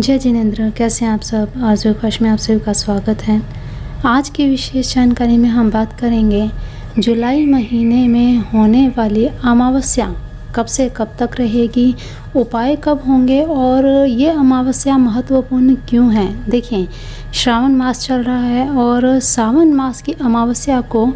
जय जिनेंद्र, कैसे हैं आप सब। आज विकास में आप सभी का स्वागत है। आज की विशेष जानकारी में हम बात करेंगे जुलाई महीने में होने वाली अमावस्या कब से कब तक रहेगी, उपाय कब होंगे और ये अमावस्या महत्वपूर्ण क्यों है। देखिए, श्रावण मास चल रहा है और सावन मास की अमावस्या को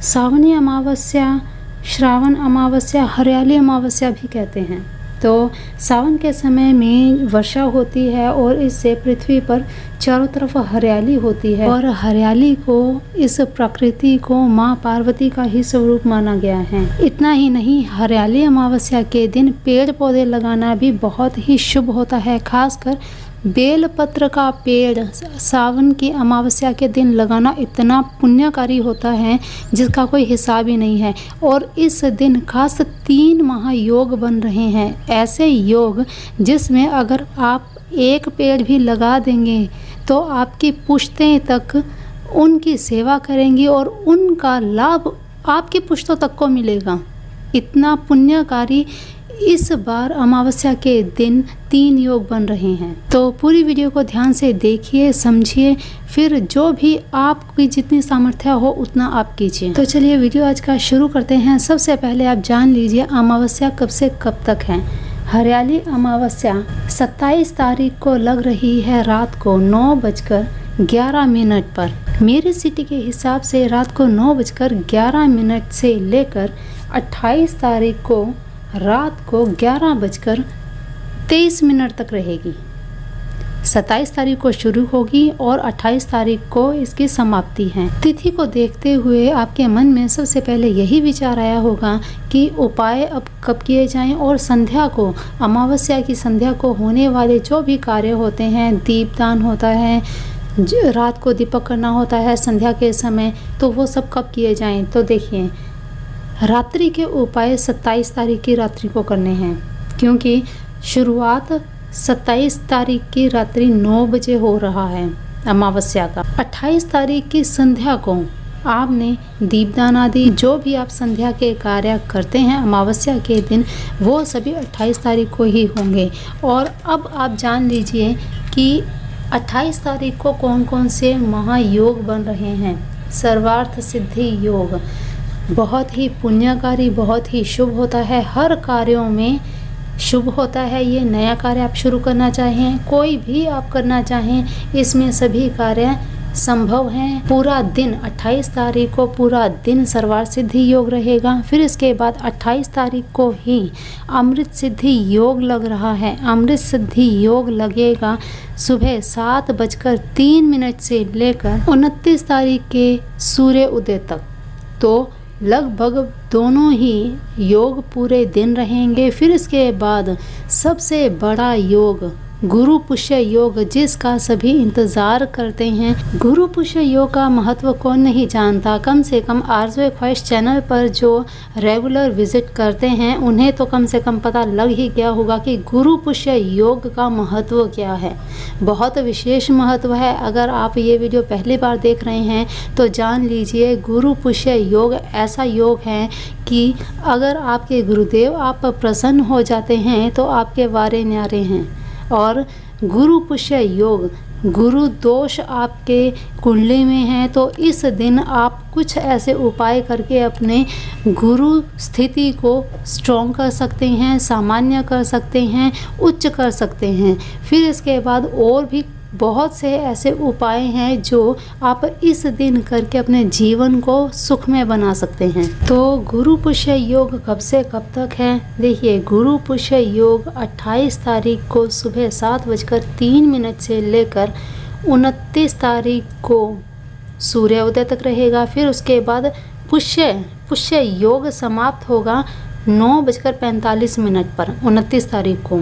सावनी अमावस्या, श्रावण अमावस्या, हरियाली अमावस्या भी कहते हैं। तो सावन के समय में वर्षा होती है और इससे पृथ्वी पर चारों तरफ हरियाली होती है और हरियाली को, इस प्रकृति को माँ पार्वती का ही स्वरूप माना गया है। इतना ही नहीं, हरियाली अमावस्या के दिन पेड़ पौधे लगाना भी बहुत ही शुभ होता है। खासकर बेलपत्र का पेड़ सावन की अमावस्या के दिन लगाना इतना पुण्यकारी होता है जिसका कोई हिसाब ही नहीं है। और इस दिन खास 3 महायोग बन रहे हैं, ऐसे योग जिसमें अगर आप एक पेड़ भी लगा देंगे तो आपकी पुश्तें तक उनकी सेवा करेंगी और उनका लाभ आपकी पुश्तों तक को मिलेगा। इतना पुण्यकारी इस बार अमावस्या के दिन 3 योग बन रहे हैं। तो पूरी वीडियो को ध्यान से देखिए, समझिए, फिर जो भी आपकी जितनी सामर्थ्य हो उतना आप कीजिए। तो चलिए वीडियो आज का शुरू करते हैं। सबसे पहले आप जान लीजिए अमावस्या कब से कब तक है। हरियाली अमावस्या 27 तारीख को लग रही है रात को 9:11 पर। मेरी सिटी के हिसाब से रात को 9:11 से लेकर 28 तारीख को रात को 11:23 तक रहेगी। 27 तारीख को शुरू होगी और 28 तारीख को इसकी समाप्ति है। तिथि को देखते हुए आपके मन में सबसे पहले यही विचार आया होगा कि उपाय अब कब किए जाएं और संध्या को, अमावस्या की संध्या को होने वाले जो भी कार्य होते हैं, दीपदान होता है, रात को दीपक करना होता है संध्या के समय, तो वो सब कब किए जाएं। तो देखिए, रात्रि के उपाय 27 तारीख की रात्रि को करने हैं, क्योंकि शुरुआत 27 तारीख की रात्रि 9 बजे हो रहा है अमावस्या का। 28 तारीख की संध्या को आपने दीपदान आदि जो भी आप संध्या के कार्य करते हैं अमावस्या के दिन, वो सभी 28 तारीख को ही होंगे। और अब आप जान लीजिए कि 28 तारीख को कौन कौन से महायोग बन रहे हैं। सर्वार्थ सिद्धि योग बहुत ही पुण्यकारी, बहुत ही शुभ होता है, हर कार्यों में शुभ होता है। ये नया कार्य आप शुरू करना चाहें, कोई भी आप करना चाहें, इसमें सभी कार्य संभव हैं। पूरा दिन 28 तारीख को पूरा दिन सर्वार्थ सिद्धि योग रहेगा। फिर इसके बाद 28 तारीख को ही अमृत सिद्धि योग लग रहा है। अमृत सिद्धि योग लगेगा सुबह 7:03 से लेकर 29 तारीख के सूर्य उदय तक। तो लगभग दोनों ही योग पूरे दिन रहेंगे। फिर इसके बाद सबसे बड़ा योग गुरु पुष्य योग, जिसका सभी इंतज़ार करते हैं। गुरु पुष्य योग का महत्व कौन नहीं जानता। कम से कम आरज़ू ख्वाहिश चैनल पर जो रेगुलर विजिट करते हैं उन्हें तो कम से कम पता लग ही गया होगा कि गुरु पुष्य योग का महत्व क्या है। बहुत विशेष महत्व है। अगर आप ये वीडियो पहली बार देख रहे हैं तो जान लीजिए, गुरु पुष्य योग ऐसा योग है कि अगर आपके गुरुदेव आप प्रसन्न हो जाते हैं तो आपके वारे न्यारे हैं। और गुरु पुष्य योग, गुरु दोष आपके कुंडली में है तो इस दिन आप कुछ ऐसे उपाय करके अपने गुरु स्थिति को स्ट्रॉन्ग कर सकते हैं, सामान्य कर सकते हैं, उच्च कर सकते हैं। फिर इसके बाद और भी बहुत से ऐसे उपाय हैं जो आप इस दिन करके अपने जीवन को सुखमय बना सकते हैं। तो गुरु पुष्य योग कब से कब तक है। देखिए, गुरु पुष्य योग 28 तारीख को सुबह 7:03 से लेकर 29 तारीख को सूर्य उदय तक रहेगा। फिर उसके बाद पुष्य योग समाप्त होगा 9:45 पर 29 तारीख को।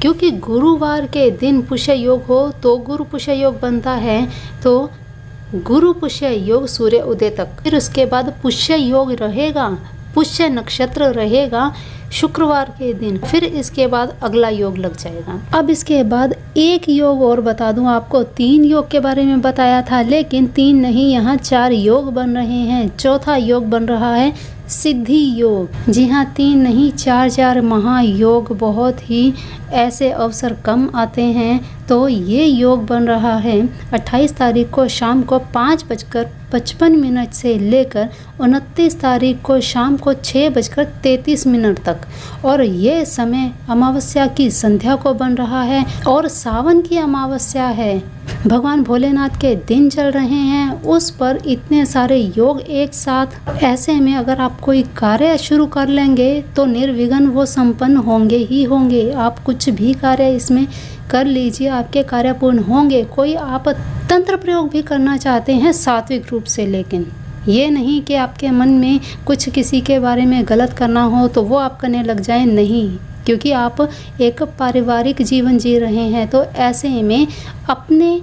क्योंकि गुरुवार के दिन पुष्य योग हो तो गुरु पुष्य योग बनता है, तो गुरु पुष्य योग सूर्य उदय तक। फिर उसके बाद पुष्य योग रहेगा, पुष्य नक्षत्र रहेगा शुक्रवार के दिन। फिर इसके बाद अगला योग लग जाएगा। अब इसके बाद एक योग और बता दूं आपको, 3 योग के बारे में बताया था, लेकिन 3 नहीं, यहाँ 4 योग बन रहे हैं। चौथा योग बन रहा है सिद्धि योग। जी हाँ, 3 नहीं 4 महायोग। बहुत ही ऐसे अवसर कम आते हैं, तो ये योग बन रहा है 28 तारीख को शाम को 5:55 से लेकर 29 तारीख को शाम को 6:33 तक। और ये समय अमावस्या की संध्या को बन रहा है और सावन की अमावस्या है। भगवान भोलेनाथ के दिन चल रहे हैं, उस पर इतने सारे योग एक साथ। ऐसे में अगर आप कोई कार्य शुरू कर लेंगे तो निर्विघ्न वो संपन्न होंगे ही होंगे। आप कुछ भी कार्य इसमें कर लीजिए, आपके कार्य पूर्ण होंगे। कोई आप तंत्र प्रयोग भी करना चाहते हैं सात्विक रूप से, लेकिन ये नहीं कि आपके मन में कुछ किसी के बारे में गलत करना हो तो वो आप करने लग जाएं, नहीं, क्योंकि आप एक पारिवारिक जीवन जी रहे हैं। तो ऐसे में अपने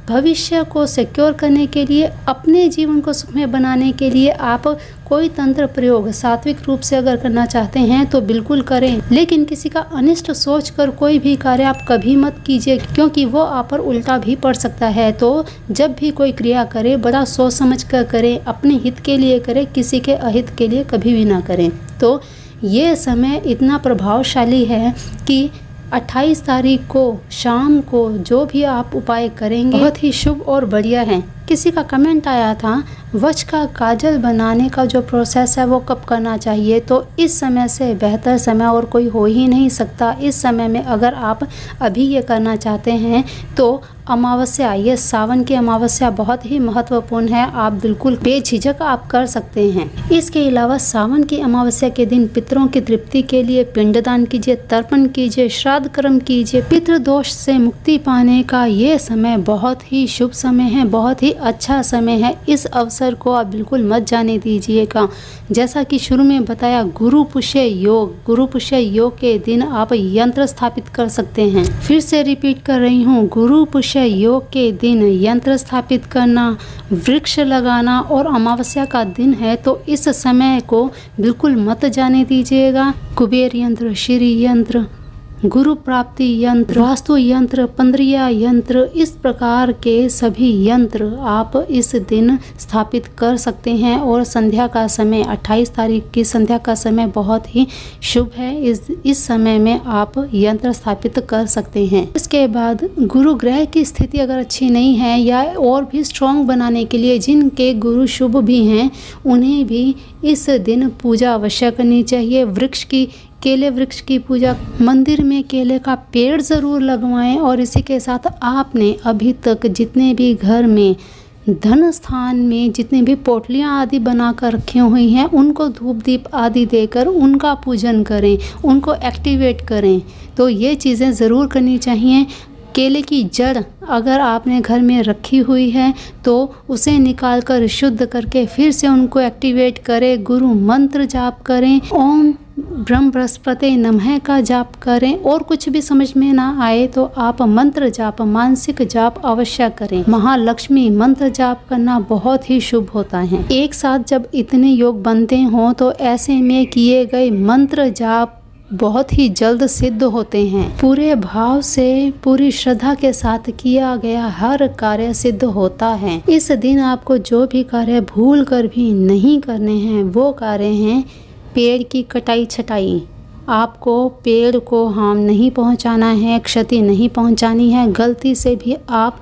भविष्य को सिक्योर करने के लिए, अपने जीवन को सुखमय बनाने के लिए आप कोई तंत्र प्रयोग सात्विक रूप से अगर करना चाहते हैं तो बिल्कुल करें, लेकिन किसी का अनिष्ट सोचकर कोई भी कार्य आप कभी मत कीजिए, क्योंकि वो आप पर उल्टा भी पड़ सकता है। तो जब भी कोई क्रिया करे बड़ा सोच समझ कर करें, अपने हित के लिए करें, किसी के अहित के लिए कभी भी ना करें। तो ये समय इतना प्रभावशाली है कि 28 तारीख को शाम को जो भी आप उपाय करेंगे बहुत ही शुभ और बढ़िया है। किसी का कमेंट आया था वक्ष का काजल बनाने का जो प्रोसेस है वो कब करना चाहिए, तो इस समय से बेहतर समय और कोई हो ही नहीं सकता। इस समय में अगर आप अभी ये करना चाहते हैं तो अमावस्या, ये सावन की अमावस्या बहुत ही महत्वपूर्ण है। आप बिल्कुल बेझिझक आप कर सकते हैं। इसके अलावा सावन की अमावस्या के दिन पितरों की तृप्ति के लिए पिंडदान कीजिए, तर्पण कीजिए, श्राद्ध कर्म कीजिए। पितृदोष से मुक्ति पाने का ये समय बहुत ही शुभ समय है, बहुत ही अच्छा समय है। इस अवसर को आप बिल्कुल मत जाने दीजिएगा। जैसा कि शुरू में बताया, गुरु पुष्य योग, गुरु पुष्य योग के दिन आप यंत्र स्थापित कर सकते हैं। फिर से रिपीट कर रही हूँ, गुरु पुष्य योग के दिन यंत्र स्थापित करना, वृक्ष लगाना और अमावस्या का दिन है, तो इस समय को बिल्कुल मत जाने दीजिएगा। कुबेर यंत्र, श्री यंत्र, गुरु प्राप्ति यंत्र, वास्तु यंत्र, पंद्रिया यंत्र, इस प्रकार के सभी यंत्र आप इस दिन स्थापित कर सकते हैं। और संध्या का समय 28 तारीख की संध्या का समय बहुत ही शुभ है। इस समय में आप यंत्र स्थापित कर सकते हैं। इसके बाद गुरु ग्रह की स्थिति अगर अच्छी नहीं है या और भी स्ट्रॉन्ग बनाने के लिए जिनके गुरु शुभ भी हैं, उन्हें भी इस दिन पूजा अवश्य करनी चाहिए। केले वृक्ष की पूजा, मंदिर में केले का पेड़ ज़रूर लगवाएं। और इसी के साथ आपने अभी तक जितने भी घर में धन स्थान में जितने भी पोटलियाँ आदि बना कर रखी हुई हैं, उनको धूप दीप आदि देकर उनका पूजन करें, उनको एक्टिवेट करें। तो ये चीज़ें ज़रूर करनी चाहिए। केले की जड़ अगर आपने घर में रखी हुई है तो उसे निकाल कर शुद्ध करके फिर से उनको एक्टिवेट करें। गुरु मंत्र जाप करें, ओम ब्रह्म बृहस्पति नमः का जाप करें। और कुछ भी समझ में ना आए तो आप मंत्र जाप, मानसिक जाप अवश्य करें। महालक्ष्मी मंत्र जाप करना बहुत ही शुभ होता है। एक साथ जब इतने योग बनते हों तो ऐसे में किए गए मंत्र जाप बहुत ही जल्द सिद्ध होते हैं। पूरे भाव से, पूरी श्रद्धा के साथ किया गया हर कार्य सिद्ध होता है। इस दिन आपको जो भी कार्य भूल कर भी नहीं करने हैं वो कार्य हैं पेड़ की कटाई छटाई। आपको पेड़ को हार्म नहीं पहुंचाना है, क्षति नहीं पहुंचानी है। गलती से भी आप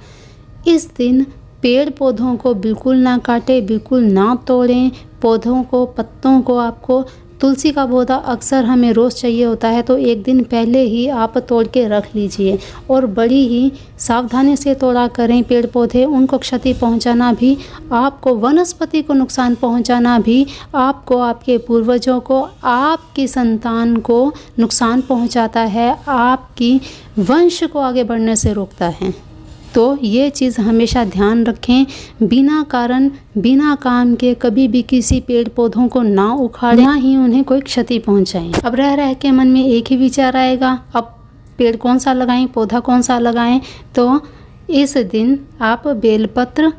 इस दिन पेड़ पौधों को बिल्कुल ना काटें, बिल्कुल ना तोड़ें। पौधों को, पत्तों को, आपको तुलसी का पौधा अक्सर हमें रोज़ चाहिए होता है, तो एक दिन पहले ही आप तोड़ के रख लीजिए और बड़ी ही सावधानी से तोड़ा करें पेड़ पौधे। उनको क्षति पहुंचाना भी आपको, वनस्पति को नुकसान पहुंचाना भी आपको, आपके पूर्वजों को, आपकी संतान को नुकसान पहुंचाता है, आपकी वंश को आगे बढ़ने से रोकता है। तो ये चीज़ हमेशा ध्यान रखें। बिना कारण, बिना काम के कभी भी किसी पेड़ पौधों को ना उखाड़ें, ना ही उन्हें कोई क्षति पहुंचाएं। अब रह के मन में एक ही विचार आएगा, अब पेड़ कौन सा लगाएं, पौधा कौन सा लगाएं। तो इस दिन आप बेलपत्र,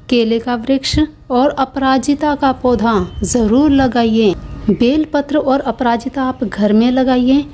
केले का वृक्ष और अपराजिता का पौधा ज़रूर लगाइए। बेलपत्र और अपराजिता आप घर में लगाइए।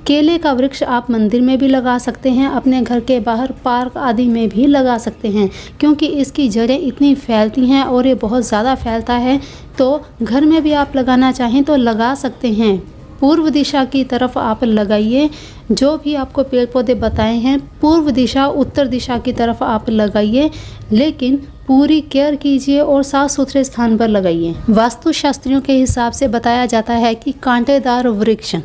केले का वृक्ष आप मंदिर में भी लगा सकते हैं, अपने घर के बाहर पार्क आदि में भी लगा सकते हैं, क्योंकि इसकी जड़ें इतनी फैलती हैं और ये बहुत ज़्यादा फैलता है। तो घर में भी आप लगाना चाहें तो लगा सकते हैं। पूर्व दिशा की तरफ आप लगाइए। जो भी आपको पेड़ पौधे बताए हैं पूर्व दिशा उत्तर दिशा की तरफ आप लगाइए, लेकिन पूरी केयर कीजिए और साफ सुथरे स्थान पर लगाइए। वास्तुशास्त्रियों के हिसाब से बताया जाता है कि कांटेदार वृक्ष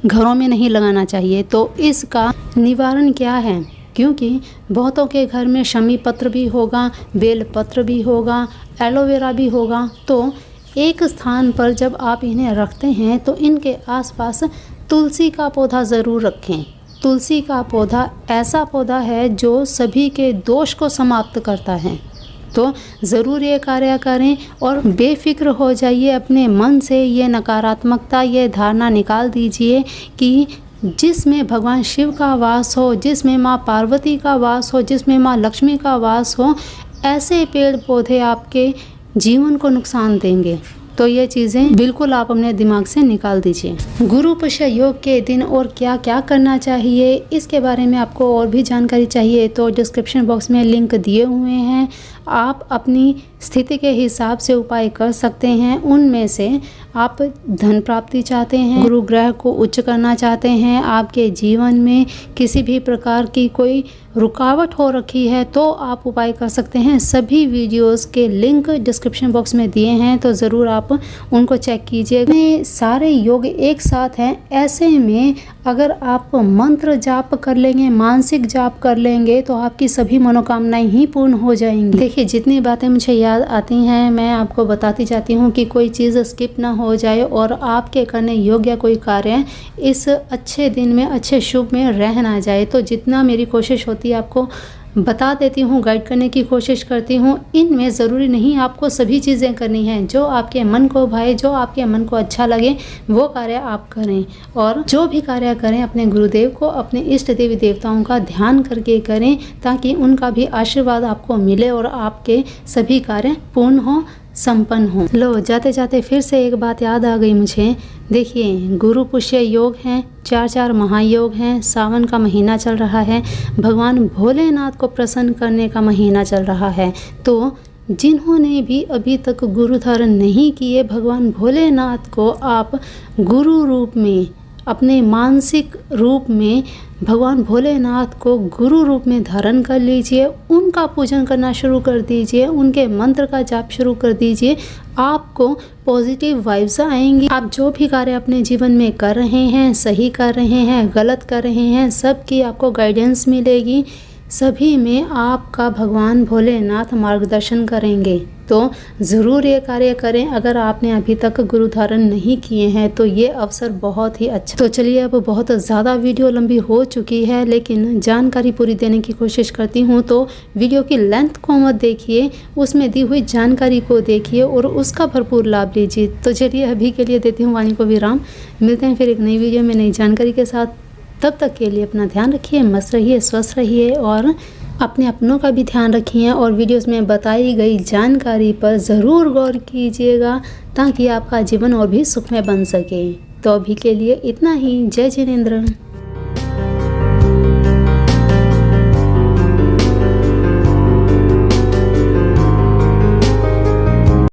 घरों में नहीं लगाना चाहिए। तो इसका निवारण क्या है? क्योंकि बहुतों के घर में शमी पत्र भी होगा, बेल पत्र भी होगा, एलोवेरा भी होगा। तो एक स्थान पर जब आप इन्हें रखते हैं तो इनके आसपास तुलसी का पौधा ज़रूर रखें। तुलसी का पौधा ऐसा पौधा है जो सभी के दोष को समाप्त करता है। तो ज़रूर ये कार्य करें और बेफिक्र हो जाइए। अपने मन से ये नकारात्मकता, ये धारणा निकाल दीजिए कि जिसमें भगवान शिव का वास हो, जिसमें माँ पार्वती का वास हो, जिसमें माँ लक्ष्मी का वास हो, ऐसे पेड़ पौधे आपके जीवन को नुकसान देंगे। तो ये चीज़ें बिल्कुल आप अपने दिमाग से निकाल दीजिए। गुरु पुष्य योग के दिन और क्या क्या करना चाहिए, इसके बारे में आपको और भी जानकारी चाहिए तो डिस्क्रिप्शन बॉक्स में लिंक दिए हुए हैं। आप अपनी स्थिति के हिसाब से उपाय कर सकते हैं। उनमें से आप धन प्राप्ति चाहते हैं, गुरु ग्रह को उच्च करना चाहते हैं, आपके जीवन में किसी भी प्रकार की कोई रुकावट हो रखी है तो आप उपाय कर सकते हैं। सभी वीडियोस के लिंक डिस्क्रिप्शन बॉक्स में दिए हैं, तो ज़रूर आप उनको चेक कीजिएगा। ये सारे योग एक साथ हैं। ऐसे में अगर आप मंत्र जाप कर लेंगे, मानसिक जाप कर लेंगे तो आपकी सभी मनोकामनाएं ही पूर्ण हो जाएंगी। देखिए, जितनी बातें मुझे याद आती हैं मैं आपको बताती जाती हूँ कि कोई चीज़ स्किप ना हो जाए और आपके करने योग्य कोई कार्य इस अच्छे दिन में, अच्छे शुभ में रह ना जाए। तो जितना मेरी कोशिश होती है आपको बता देती हूँ, गाइड करने की कोशिश करती हूँ। इनमें ज़रूरी नहीं आपको सभी चीज़ें करनी हैं। जो आपके मन को भाए, जो आपके मन को अच्छा लगे वो कार्य आप करें। और जो भी कार्य करें अपने गुरुदेव को, अपने इष्ट देवी देवताओं का ध्यान करके करें, ताकि उनका भी आशीर्वाद आपको मिले और आपके सभी कार्य पूर्ण हो, संपन्न हो। लो, जाते जाते फिर से एक बात याद आ गई मुझे। देखिए, गुरु पुष्य योग हैं, 4 महायोग हैं, सावन का महीना चल रहा है, भगवान भोलेनाथ को प्रसन्न करने का महीना चल रहा है। तो जिन्होंने भी अभी तक गुरु धारण नहीं किए, भगवान भोलेनाथ को आप गुरु रूप में, अपने मानसिक रूप में भगवान भोलेनाथ को गुरु रूप में धारण कर लीजिए। उनका पूजन करना शुरू कर दीजिए, उनके मंत्र का जाप शुरू कर दीजिए। आपको पॉजिटिव वाइब्स आएंगी। आप जो भी कार्य अपने जीवन में कर रहे हैं, सही कर रहे हैं, गलत कर रहे हैं, सबकी आपको गाइडेंस मिलेगी। सभी में आपका भगवान भोलेनाथ मार्गदर्शन करेंगे। तो ज़रूर ये कार्य करें। अगर आपने अभी तक गुरु धारण नहीं किए हैं तो ये अवसर बहुत ही अच्छा। तो चलिए, अब बहुत ज़्यादा वीडियो लंबी हो चुकी है, लेकिन जानकारी पूरी देने की कोशिश करती हूँ। तो वीडियो की लेंथ को मत देखिए, उसमें दी हुई जानकारी को देखिए और उसका भरपूर लाभ लीजिए। तो चलिए, अभी के लिए देती हूँ वाणी को विराम। मिलते हैं फिर एक नई वीडियो में नई जानकारी के साथ। तब तक के लिए अपना ध्यान रखिए, मस्त रहिए, स्वस्थ रहिए और अपने अपनों का भी ध्यान रखिए। और वीडियोस में बताई गई जानकारी पर ज़रूर गौर कीजिएगा, ताकि आपका जीवन और भी सुखमय बन सके। तो अभी के लिए इतना ही। जय जिनेंद्र।